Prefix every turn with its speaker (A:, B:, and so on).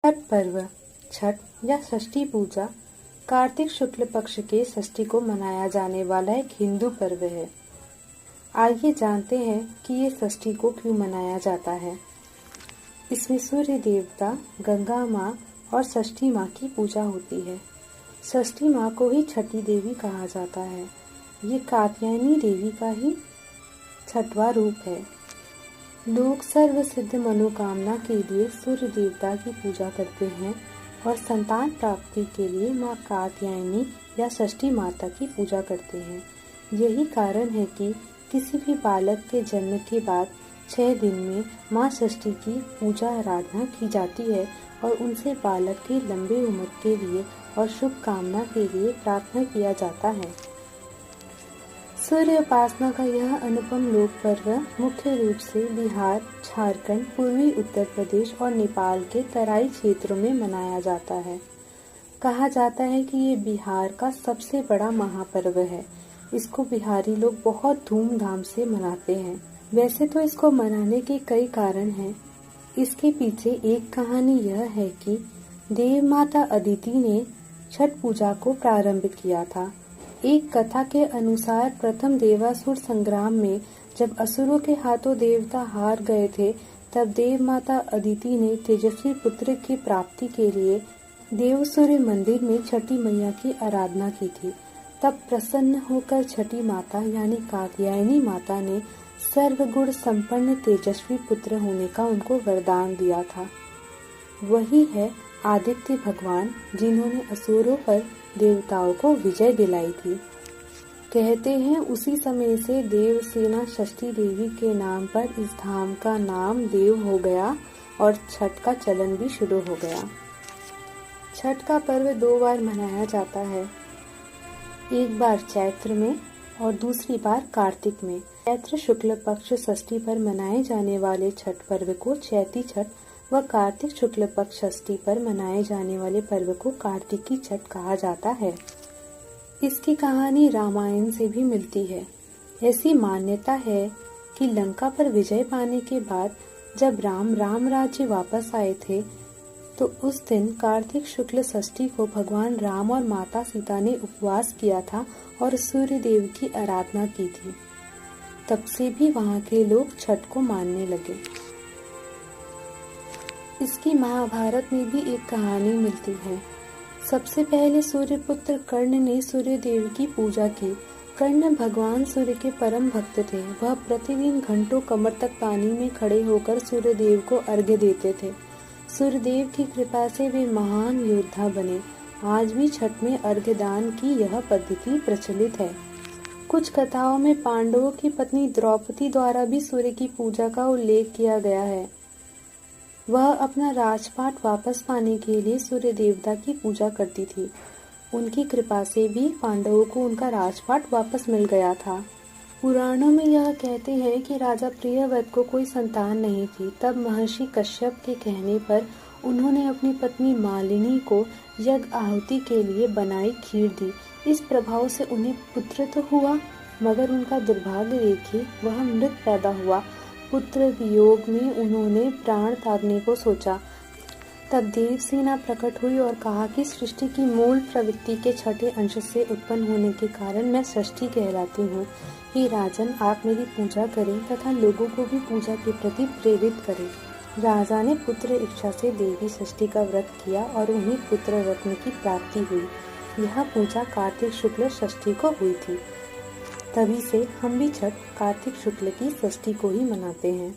A: छठ पर्व। छठ या षष्ठी पूजा कार्तिक शुक्ल पक्ष के षष्ठी को मनाया जाने वाला एक हिंदू पर्व है। आइए जानते हैं कि ये षष्ठी को क्यों मनाया जाता है। इसमें सूर्य देवता, गंगा माँ और षष्ठी माँ की पूजा होती है। षष्ठी माँ को ही छठी देवी कहा जाता है। ये कात्यायनी देवी का ही छठवां रूप है। लोग सर्व सिद्ध मनोकामना के लिए सूर्य देवता की पूजा करते हैं और संतान प्राप्ति के लिए माँ कात्यायनी या षष्ठी माता की पूजा करते हैं। यही कारण है कि किसी भी बालक के जन्म के बाद 6 दिन में माँ षष्ठी की पूजा आराधना की जाती है और उनसे बालक की लंबी उम्र के लिए और शुभ कामना के लिए प्रार्थना किया जाता है। सूर्य उपासना का यह अनुपम लोक पर्व मुख्य रूप से बिहार, झारखंड, पूर्वी उत्तर प्रदेश और नेपाल के तराई क्षेत्रों में मनाया जाता है। कहा जाता है कि ये बिहार का सबसे बड़ा महापर्व है। इसको बिहारी लोग बहुत धूमधाम से मनाते हैं। वैसे तो इसको मनाने के कई कारण हैं। इसके पीछे एक कहानी यह है कि देव माता अदिति ने छठ पूजा को प्रारंभ किया था। एक कथा के अनुसार प्रथम देवासुर संग्राम में जब असुरों के हाथों देवता हार गए थे, तब देव माता अदिति ने तेजस्वी पुत्र की प्राप्ति के लिए देवसूर्य मंदिर में छठी मैया की आराधना की थी। तब प्रसन्न होकर छठी माता यानी कात्यायनी माता ने सर्वगुण संपन्न तेजस्वी पुत्र होने का उनको वरदान दिया था। वही है आदित्य भगवान, जिन्होंने असुरों पर देवताओं को विजय दिलाई थी। कहते हैं उसी समय से देवसेना षष्ठी देवी के नाम पर इस धाम का नाम देव हो गया और छठ का चलन भी शुरू हो गया। छठ का पर्व 2 बार मनाया जाता है, एक बार चैत्र में और दूसरी बार कार्तिक में। चैत्र शुक्ल पक्ष षष्ठी पर मनाए जाने वाले छठ पर्व को चैती छठ व कार्तिक शुक्ल पक्ष षष्ठी पर मनाए जाने वाले पर्व को कार्तिकी छठ कहा जाता है। इसकी कहानी रामायण से भी मिलती है। ऐसी मान्यता है कि लंका पर विजय पाने के बाद जब राम राज्य वापस आए थे, तो उस दिन कार्तिक शुक्ल षष्ठी को भगवान राम और माता सीता ने उपवास किया था और सूर्य देव की आराधना की थी। तब से भी वहाँ के लोग छठ को मानने लगे। इसकी महाभारत में भी एक कहानी मिलती है। सबसे पहले सूर्यपुत्र कर्ण ने सूर्य देव की पूजा की। कर्ण भगवान सूर्य के परम भक्त थे। वह प्रतिदिन घंटों कमर तक पानी में खड़े होकर सूर्य देव को अर्घ्य देते थे। सूर्य देव की कृपा से वे महान योद्धा बने। आज भी छठ में अर्घ्य दान की यह पद्धति प्रचलित है। कुछ कथाओं में पांडवों की पत्नी द्रौपदी द्वारा भी सूर्य की पूजा का उल्लेख किया गया है। वह अपना राजपाट वापस पाने के लिए सूर्य देवता की पूजा करती थी। उनकी कृपा से भी पांडवों को उनका राजपाट वापस मिल गया था। पुराणों में यह कहते हैं कि राजा प्रियव्रत को कोई संतान नहीं थी। तब महर्षि कश्यप के कहने पर उन्होंने अपनी पत्नी मालिनी को यज्ञ आहुति के लिए बनाई खीर दी। इस प्रभाव से उन्हें पुत्र तो हुआ, मगर उनका दुर्भाग्य देखिए, वह मृत पैदा हुआ। पुत्र वियोग में उन्होंने प्राण त्यागने को सोचा। तब देवसेना प्रकट हुई और कहा कि सृष्टि की मूल प्रवृत्ति के छठे अंश से उत्पन्न होने के कारण मैं षष्ठी कहलाती हूँ। हे राजन, आप मेरी पूजा करें तथा लोगों को भी पूजा के प्रति प्रेरित करें। राजा ने पुत्र इच्छा से देवी षष्ठी का व्रत किया और उन्हें पुत्र रत्न की प्राप्ति हुई। यह पूजा कार्तिक शुक्ल षष्ठी को हुई थी। तभी से हम भी छठ कार्तिक शुक्ल की षष्ठी को ही मनाते हैं।